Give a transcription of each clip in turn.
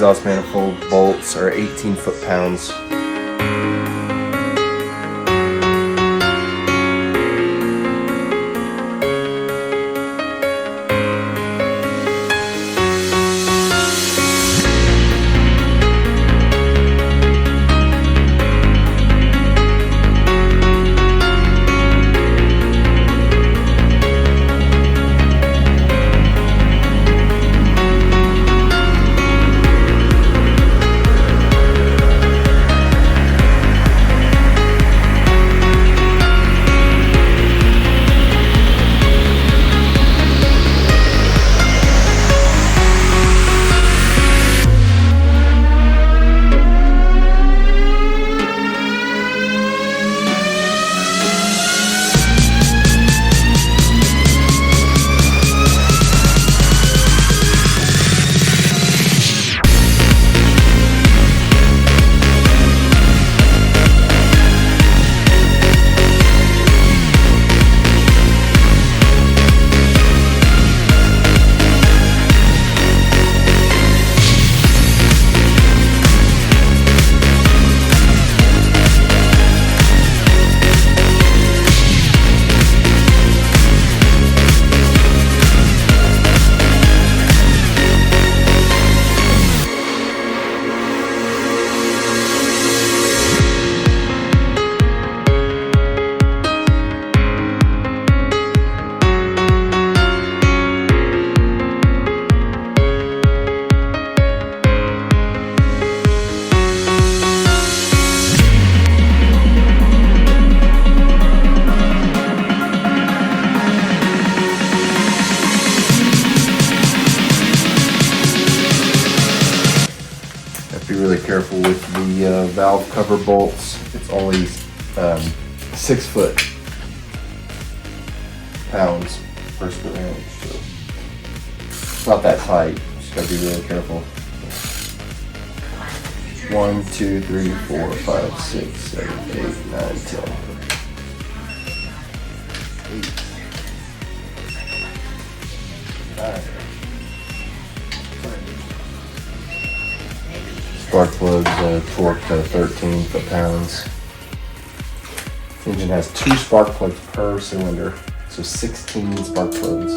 exhaust manifold bolts are 18 foot-pounds. Be really careful with the valve cover bolts. It's only 6 foot-pounds per square inch, so it's not that tight. Just gotta be really careful. 1, 2, 3, 4, 5, 6, 7, 8, 9, 10. 8, 9. Spark plugs torqued to 13 foot-pounds. Engine has 2 spark plugs per cylinder, so 16 spark plugs.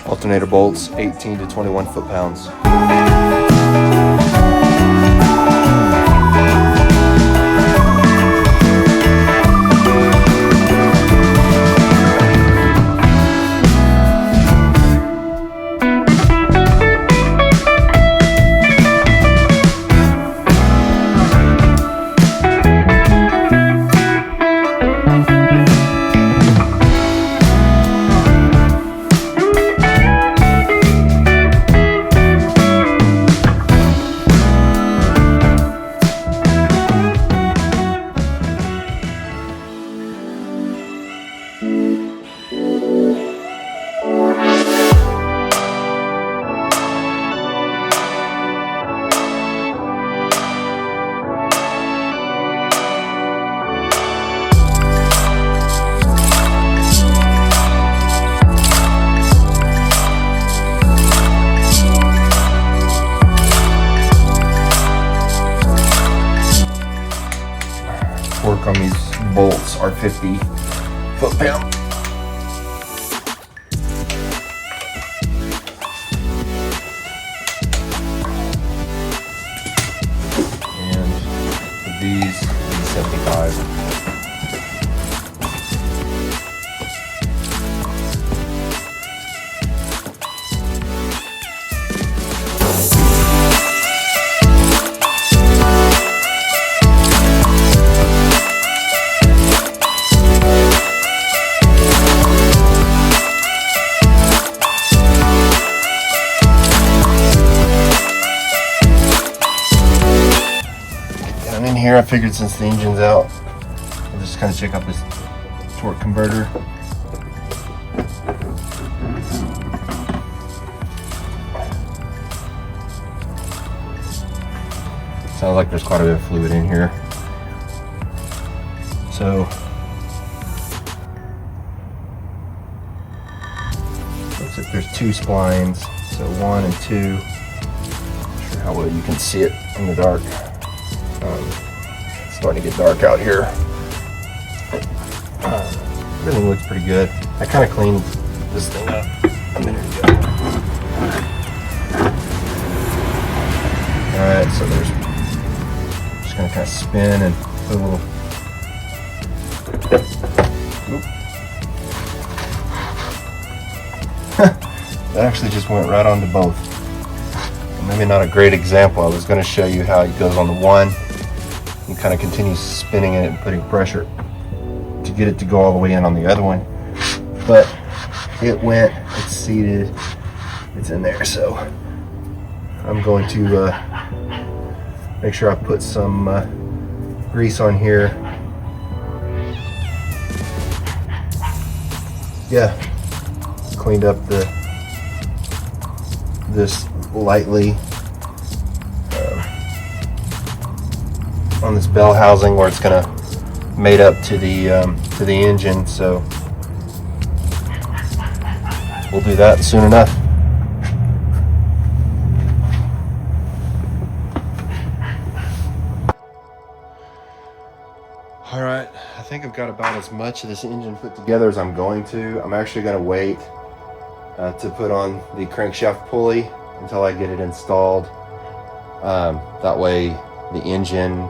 Alternator bolts, 18 to 21 foot-pounds. 50 foot-pound. And for these 75. Here I figured since the engine's out, I'll just kind of check out this torque converter. Sounds like there's quite a bit of fluid in here. So looks like there's 2 splines, so 1 and 2. Not sure how well you can see it in the dark. Starting to get dark out here. Everything looks pretty good. I kind of cleaned this thing up a minute ago. Alright, so there's just gonna kind of spin and put a little that actually just went right onto both. Maybe not a great example. I was going to show you how it goes on the one. You kind of continue spinning it and putting pressure to get it to go all the way in on the other one. But it went, it's seated, it's in there. So I'm going to make sure I put some grease on here. Yeah, cleaned up this lightly on this bell housing where it's gonna mate up to the engine, so we'll do that soon enough. All right, I think I've got about as much of this engine put together as I'm going to. I'm actually gonna wait to put on the crankshaft pulley until I get it installed. That way the engine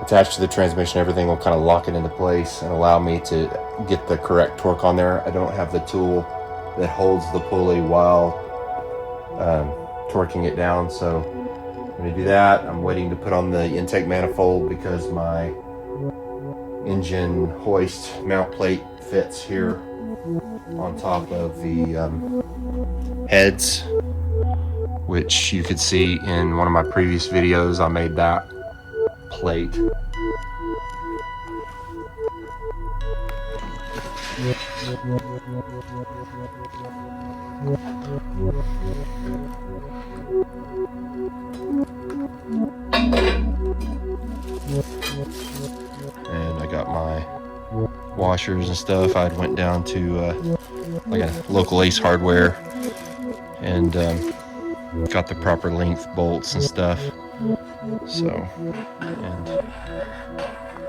attached to the transmission, everything will kind of lock it into place and allow me to get the correct torque on there. I don't have the tool that holds the pulley while torquing it down, so I'm going to do that. I'm waiting to put on the intake manifold because my engine hoist mount plate fits here on top of the heads, which you could see in one of my previous videos. I made that plate. And I got my washers and stuff. I went down to like a local Ace Hardware and got the proper length bolts and stuff. So, and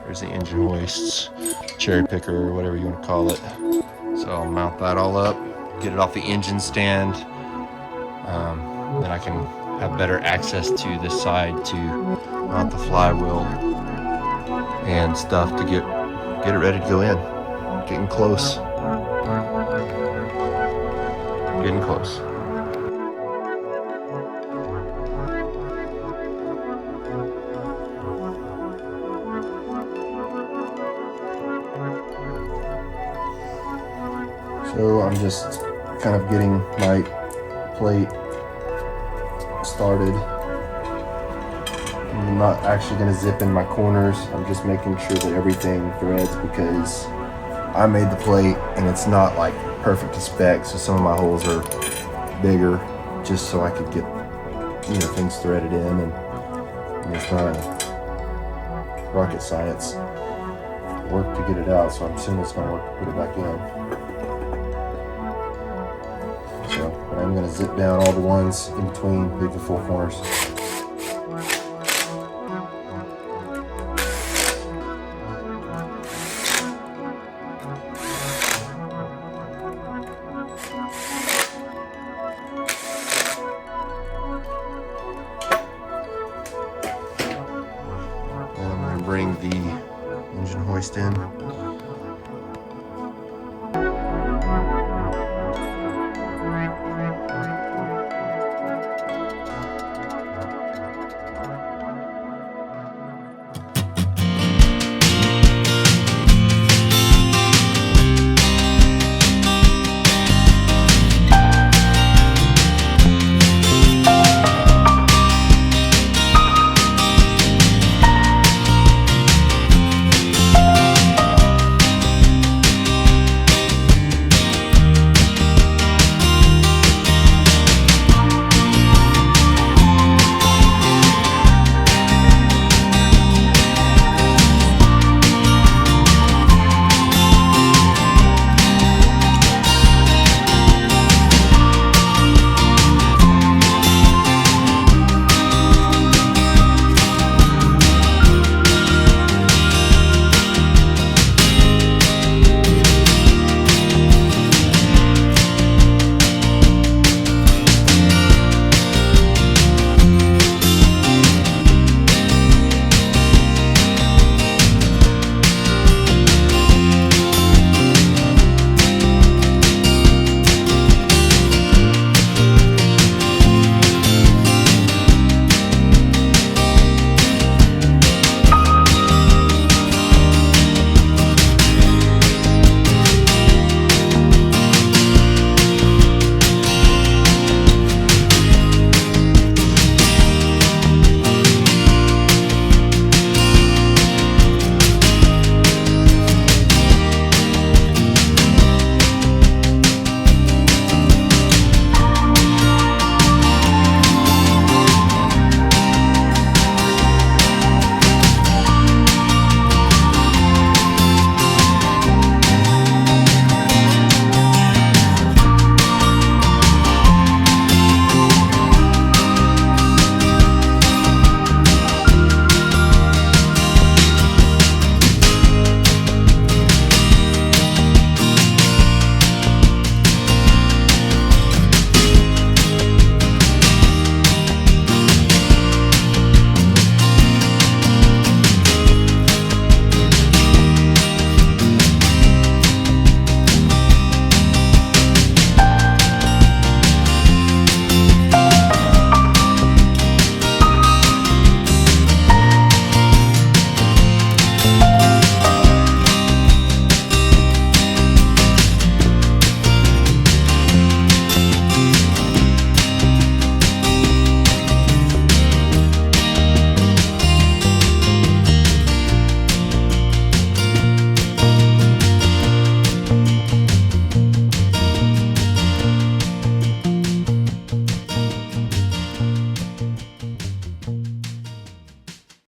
there's the engine hoists, cherry picker, or whatever you want to call it. So I'll mount that all up, get it off the engine stand. Then I can have better access to this side to mount the flywheel and stuff to get it ready to go in. Getting close. Getting close. So I'm just kind of getting my plate started. I'm not actually going to zip in my corners. I'm just making sure that everything threads because I made the plate and it's not like perfect to spec, so some of my holes are bigger just so I could get things threaded in, and it's not a rocket science work to get it out, so I'm assuming it's going to work to put it back in. So I'm going to zip down all the ones in between, leave the four corners. And I'm going to bring the engine hoist in.